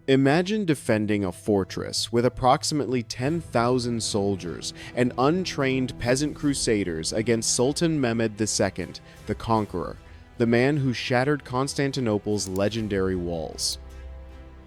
Imagine defending a fortress with approximately 10,000 soldiers and untrained peasant crusaders against Sultan Mehmed II, the Conqueror, the man who shattered Constantinople's legendary walls.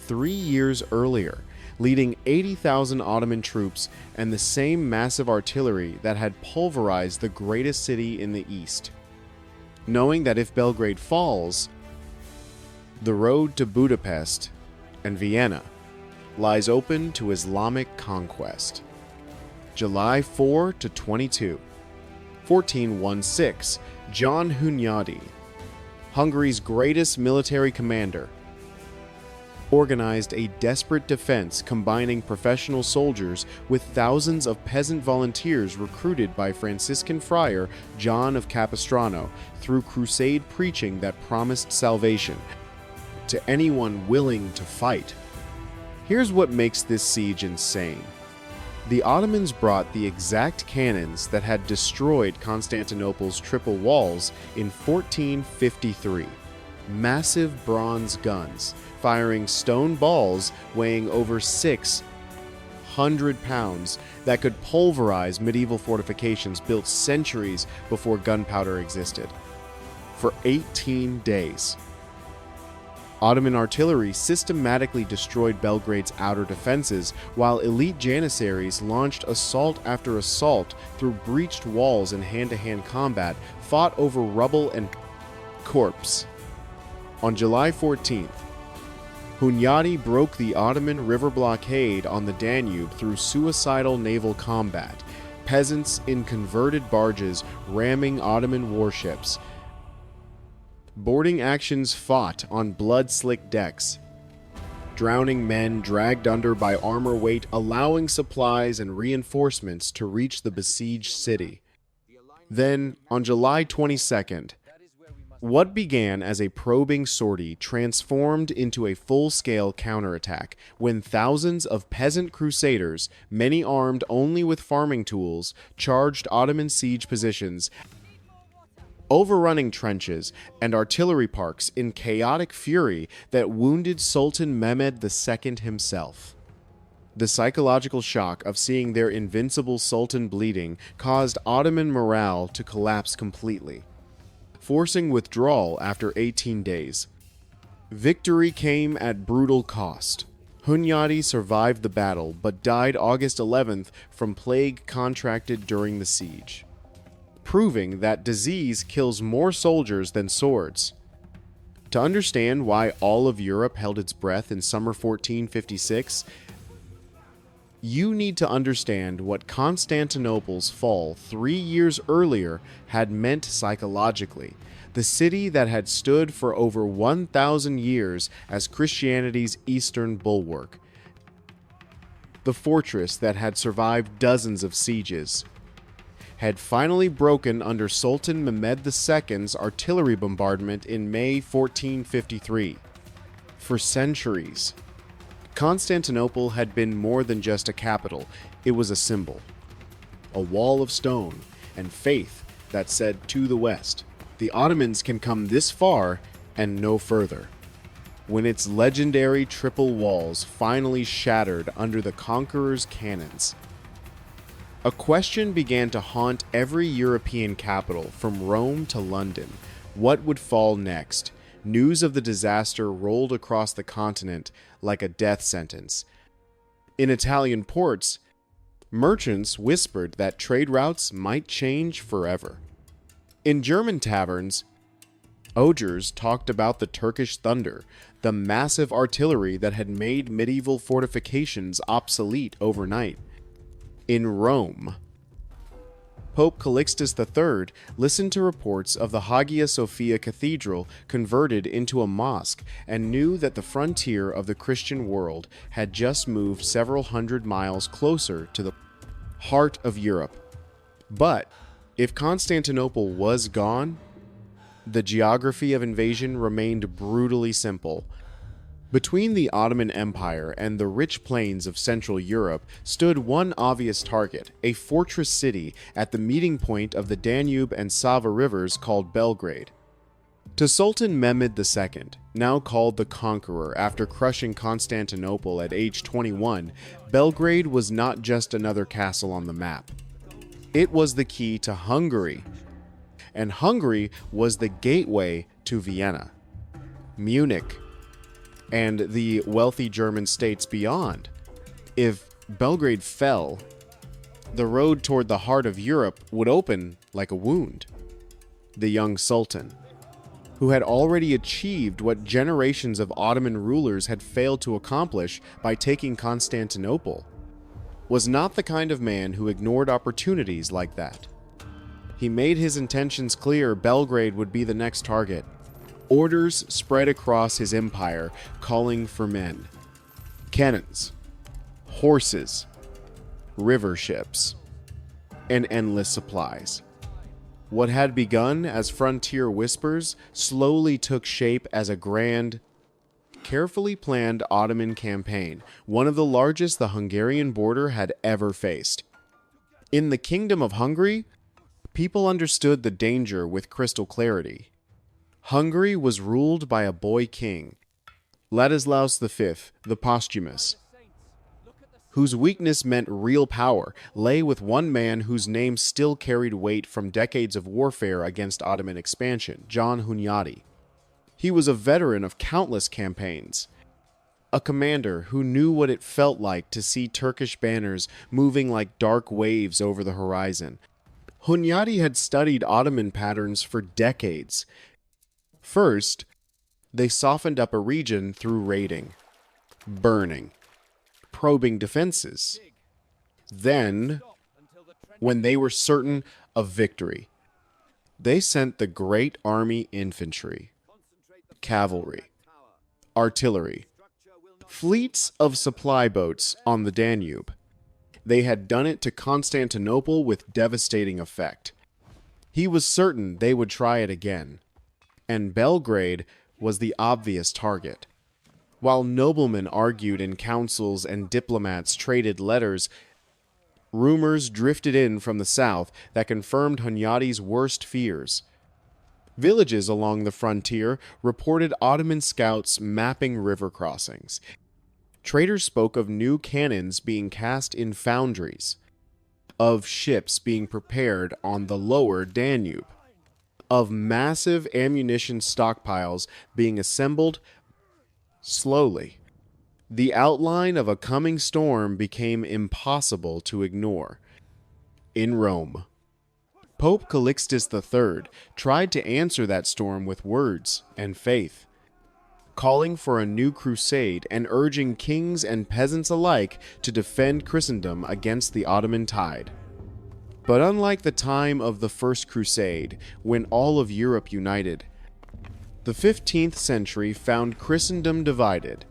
3 years earlier, leading 80,000 Ottoman troops and the same massive artillery that had pulverized the greatest city in the east. Knowing that if Belgrade falls, the road to Budapest and Vienna lies open to Islamic conquest. July 4 to 22, 1416, John Hunyadi, Hungary's greatest military commander, organized a desperate defense combining professional soldiers with thousands of peasant volunteers recruited by Franciscan friar John of Capistrano through crusade preaching that promised salvation to anyone willing to fight. Here's what makes this siege insane. The Ottomans brought the exact cannons that had destroyed Constantinople's triple walls in 1453. Massive bronze guns, firing stone balls weighing over 600 pounds that could pulverize medieval fortifications built centuries before gunpowder existed. For 18 days, Ottoman artillery systematically destroyed Belgrade's outer defenses, while elite janissaries launched assault after assault through breached walls and hand-to-hand combat, fought over rubble and corpse. On July 14th, Hunyadi broke the Ottoman river blockade on the Danube through suicidal naval combat, peasants in converted barges ramming Ottoman warships, boarding actions fought on blood-slick decks, drowning men dragged under by armor weight, allowing supplies and reinforcements to reach the besieged city. Then, on July 22nd, what began as a probing sortie transformed into a full-scale counterattack when thousands of peasant crusaders, many armed only with farming tools, charged Ottoman siege positions, overrunning trenches and artillery parks in chaotic fury that wounded Sultan Mehmed II himself. The psychological shock of seeing their invincible sultan bleeding caused Ottoman morale to collapse completely, forcing withdrawal after 18 days. Victory came at brutal cost. Hunyadi survived the battle but died August 11th from plague contracted during the siege, proving that disease kills more soldiers than swords. To understand why all of Europe held its breath in summer 1456, you need to understand what Constantinople's fall 3 years earlier had meant psychologically. The city that had stood for over 1,000 years as Christianity's eastern bulwark. The fortress that had survived dozens of sieges had finally broken under Sultan Mehmed II's artillery bombardment in May 1453. For centuries, Constantinople had been more than just a capital. It was a symbol, a wall of stone, and faith that said to the west, the Ottomans can come this far and no further. When its legendary triple walls finally shattered under the conqueror's cannons, a question began to haunt every European capital, from Rome to London. What would fall next? News of the disaster rolled across the continent like a death sentence. In Italian ports, merchants whispered that trade routes might change forever. In German taverns, ogres talked about the Turkish thunder, the massive artillery that had made medieval fortifications obsolete overnight. In Rome, Pope Calixtus III listened to reports of the Hagia Sophia Cathedral converted into a mosque and knew that the frontier of the Christian world had just moved several hundred miles closer to the heart of Europe. But if Constantinople was gone, the geography of invasion remained brutally simple. Between the Ottoman Empire and the rich plains of Central Europe stood one obvious target, a fortress city at the meeting point of the Danube and Sava rivers called Belgrade. To Sultan Mehmed II, now called the Conqueror after crushing Constantinople at age 21, Belgrade was not just another castle on the map. It was the key to Hungary, and Hungary was the gateway to Vienna, Munich, and the wealthy German states beyond. If Belgrade fell, the road toward the heart of Europe would open like a wound. The young Sultan, who had already achieved what generations of Ottoman rulers had failed to accomplish by taking Constantinople, was not the kind of man who ignored opportunities like that. He made his intentions clear. Belgrade would be the next target. Orders spread across his empire, calling for men, cannons, horses, river ships, and endless supplies. What had begun as frontier whispers slowly took shape as a grand, carefully planned Ottoman campaign, one of the largest the Hungarian border had ever faced. In the Kingdom of Hungary, people understood the danger with crystal clarity. Hungary was ruled by a boy king, Ladislaus V, the Posthumous, whose weakness meant real power lay with one man whose name still carried weight from decades of warfare against Ottoman expansion, John Hunyadi. He was a veteran of countless campaigns, a commander who knew what it felt like to see Turkish banners moving like dark waves over the horizon. Hunyadi had studied Ottoman patterns for decades. First, they softened up a region through raiding, burning, probing defenses. Then, when they were certain of victory, they sent the great army infantry, cavalry, artillery, fleets of supply boats on the Danube. They had done it to Constantinople with devastating effect. He was certain they would try it again, and Belgrade was the obvious target. While noblemen argued in councils and diplomats traded letters, rumors drifted in from the south that confirmed Hunyadi's worst fears. Villages along the frontier reported Ottoman scouts mapping river crossings. Traders spoke of new cannons being cast in foundries, of ships being prepared on the lower Danube, of massive ammunition stockpiles being assembled slowly. The outline of a coming storm became impossible to ignore. In Rome, Pope Calixtus III tried to answer that storm with words and faith, calling for a new crusade and urging kings and peasants alike to defend Christendom against the Ottoman tide. But unlike the time of the First Crusade, when all of Europe united, the 15th century found Christendom divided,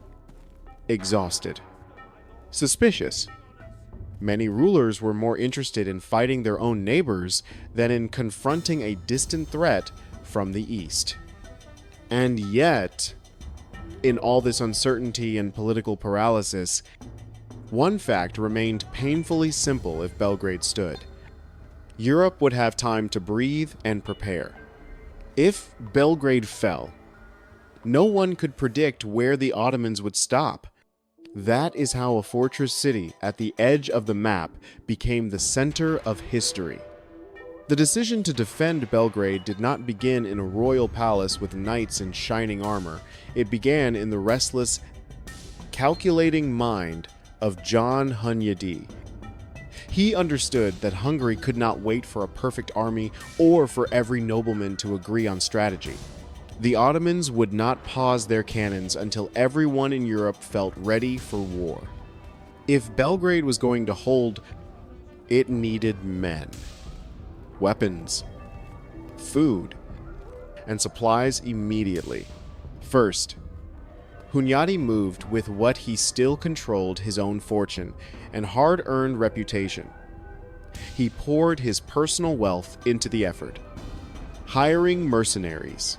exhausted, suspicious. Many rulers were more interested in fighting their own neighbors than in confronting a distant threat from the east. And yet, in all this uncertainty and political paralysis, one fact remained painfully simple if Belgrade stood. Europe would have time to breathe and prepare. If Belgrade fell, no one could predict where the Ottomans would stop. That is how a fortress city at the edge of the map became the center of history. The decision to defend Belgrade did not begin in a royal palace with knights in shining armor. It began in the restless, calculating mind of John Hunyadi. He understood that Hungary could not wait for a perfect army or for every nobleman to agree on strategy. The Ottomans would not pause their cannons until everyone in Europe felt ready for war. If Belgrade was going to hold, it needed men, weapons, food, and supplies immediately. First, Hunyadi moved with what he still controlled: his own fortune and hard-earned reputation. He poured his personal wealth into the effort, hiring mercenaries,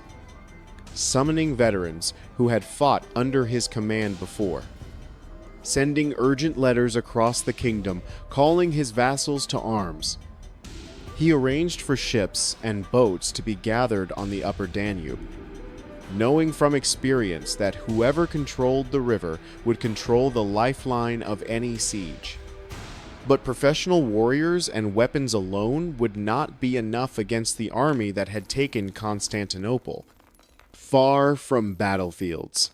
summoning veterans who had fought under his command before, sending urgent letters across the kingdom calling his vassals to arms. He arranged for ships and boats to be gathered on the upper Danube, knowing from experience that whoever controlled the river would control the lifeline of any siege. But professional warriors and weapons alone would not be enough against the army that had taken Constantinople. Far from battlefields,